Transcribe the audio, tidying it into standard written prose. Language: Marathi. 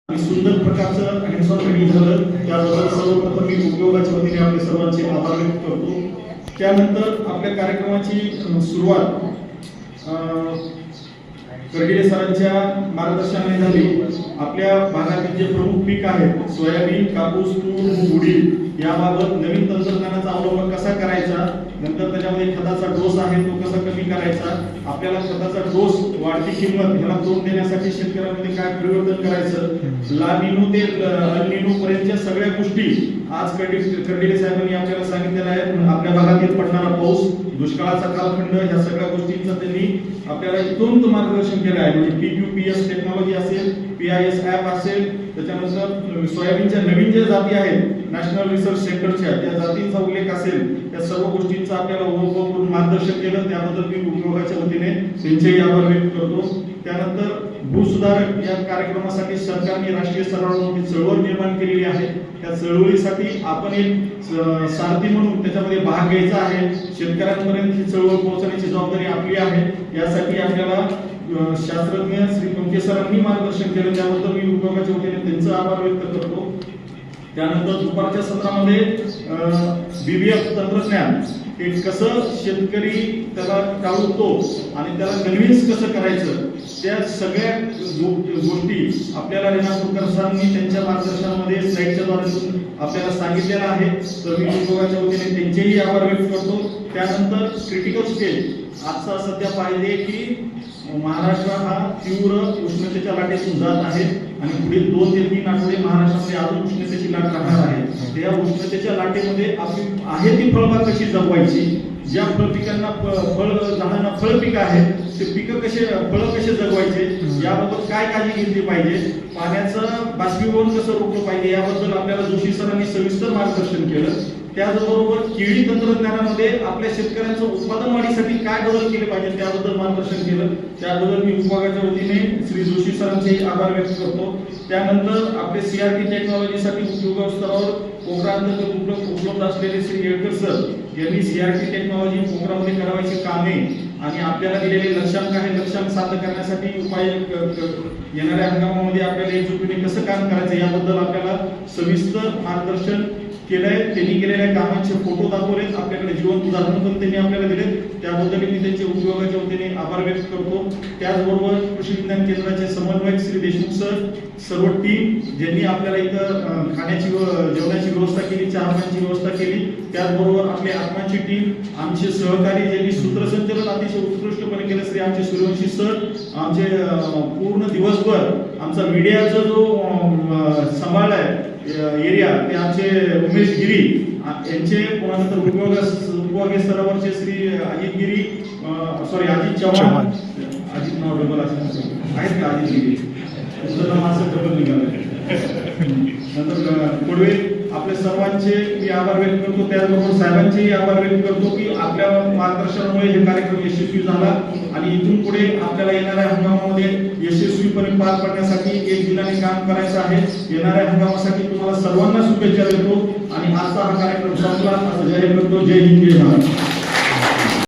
सुंदर प्रकारचं हँडसॉन रेडी झालं, त्याबद्दल सर्वप्रथम मी उपयोगाच्या वतीने आपले सर्वांचे आभार व्यक्त करतो. त्यानंतर आपल्या कार्यक्रमाची सुरुवात कर्डिले सरांच्या मार्गदर्शनाने झाली. आपल्या भागातील जे प्रमुख पीक आहेत सोयाबीन, कापूस, तूर, उडीद याबाबत नवीन तंत्रज्ञानाचा अवलंब कसा करायचा, नंतर त्याच्यामध्ये खताचा डोस आहे तो कसा कमी करायचा, आपल्याला खताचा डोस वाढती किंमत ह्याला तोंड देण्यासाठी शेतकऱ्यांमध्ये काय परिवर्तन करायचं, ला निनो ते अल निनो पर्यंतच्या सगळ्या गोष्टी आज कर्डिले साहेबांनी आपल्याला सांगितलेल्या आहेत. आपल्या भागातील पडणारा पाऊस, दुष्काळाचा कालखंड ह्या सगळ्या गोष्टींचा त्यांनी आपल्याला इतुंत मार्गदर्शन केलं आहे. म्हणजे PQPS टेक्नॉलॉजी असेल, PIS ॲप असेल, त्याच्यानंतर सोयाबीनच्या नवीन ज्या जाती आहेत नॅशनल रिसर्च सेंटरच्या त्या जातींचा उल्लेख असेल, त्या सर्व गोष्टींचा आपल्याला ओळखून मार्गदर्शन केलं. त्याबद्दल मी उपयोगाच्या वतीने त्यांचेही आभार व्यक्त करतो. त्यानंतर भूसुधारक या कार्यक्रमासाठी सरकारने राष्ट्रीय स्तरावर चळवळ निर्माण केलेली आहे. त्या चळवळीसाठी आपण एक सारथी म्हणून त्याच्यामध्ये भाग घ्यायचा आहे. शेतकऱ्यांपर्यंत ही चळवळ पोहोचण्याची जबाबदारी आपली आहे. यासाठी आपल्याला शास्त्रज्ञ श्री पंके सरांनी मार्गदर्शन केलं, त्याबद्दल मी उपयोगाच्या वतीने त्यांचा आभार व्यक्त करतो. त्यानंतर दुपारच्या सत्रामध्ये BBF तंत्रज्ञान हे कसं शेतकरी त्याला टाळतो आणि त्याला कन्व्हिन्स कसं करायचं, त्या सगळ्या गोष्टी आपल्याला रेणापूरकर सरांनी त्यांच्या मार्गदर्शनामध्ये स्लाइडच्या द्वारे आपल्याला सांगितलेलं आहे. तर मी उपयोगाच्या वतीने त्यांचेही आभार व्यक्त करतो. त्यानंतर क्रिटिकल स्टेज आजचा सध्या पाहिजे की महाराष्ट्र हा तीव्र उष्णतेच्या लाटेतून जात आहे आणि पुढील 2 ते 3 आठवडे महाराष्ट्रामध्ये अजून उष्णतेची लाट राहणार आहे. त्या उष्णतेच्या लाटेमध्ये आपली आहे ती फळबाग कशी जगवायची, ज्या फळपिकांना झाडांना फळपिक आहेत ते पिकं फळं कसे जगवायचे, याबाबत काय काळजी घेतली पाहिजे, पाण्याचं बाष्पीभवन कसं रोखलं पाहिजे, याबद्दल आपल्याला जोशी सरांनी सविस्तर मार्गदर्शन केलं. त्याचबरोबर केळी तंत्रज्ञानामध्ये आपल्या शेतकऱ्यांचं उत्पादन वाढीसाठी काय बदल केले पाहिजे त्याबद्दल मार्गदर्शन केलं. त्याबद्दल मी विभागाच्या वतीने श्री जोशी सरांचे आभार व्यक्त करतो. त्यानंतर आपले CRT टेक्नॉलॉजीसाठी उद्योग स्तरावर पोखरांतर्गत उपलब्ध असलेले श्री येळकर सर यांनी CRT टेक्नॉलॉजी पोखरामध्ये करावायची कामे आणि आपल्याला दिलेले लक्ष्यांक आहे लक्ष्यांक साध्य करण्यासाठी उपाय येणाऱ्या हंगामामध्ये आपल्याला एकजुटीने कसं काम करायचं याबद्दल आपल्याला सविस्तर मार्गदर्शन केलंय. त्यांनी केलेल्या कामांचे फोटो दाखवलेत, आपल्याकडे जिवंत उदाहरण पण त्यांनी आपल्याला दिले. त्याबद्दल मी त्यांचे उपयोगाच्या वतीने आभार व्यक्त करतो. त्याचबरोबर कृषी विज्ञान केंद्राचे समन्वयक श्री देशमुख सर, सर्व टीम ज्यांनी आपल्याला इथं खाण्याची व जेवणाची व्यवस्था केली, चहापाण्याची व्यवस्था केली. त्याचबरोबर आपली आत्माची टीम, आमचे सहकारी ज्यांनी सूत्रसंचालन अतिशय उत्कृष्टपणे केलं श्री आमचे सूर्यवंशी सर, आमचे पूर्ण दिवसभर आमचा मीडियाचा जो सांभाळलाय एरिया ते आमचे उमेश गिरी यांचे, पुन्हा उपविभागीय स्तरावरचे श्री अजित गिरी अजित चव्हाण, अजित नाव डबल आहेत का अजित गिरी, असं डबल निघालं. नंतर पुढे आपले सर्वांचे मी आभार व्यक्त करतो. त्याचबरोबर साहेबांचेही आभार व्यक्त करतो की आपल्या मार्गदर्शनामुळे हे कार्यक्रम यशस्वी झाला आणि इथून पुढे आपल्याला येणाऱ्या हंगामामध्ये यशस्वीपणे पार पडण्यासाठी एक दिलाने काम करायचं आहे. येणाऱ्या हंगामासाठी तुम्हाला सर्वांना शुभेच्छा देतो आणि आजचा हा कार्यक्रम संपला असं जाहीर करतो. जय हिंद, जय महाराष्ट्र.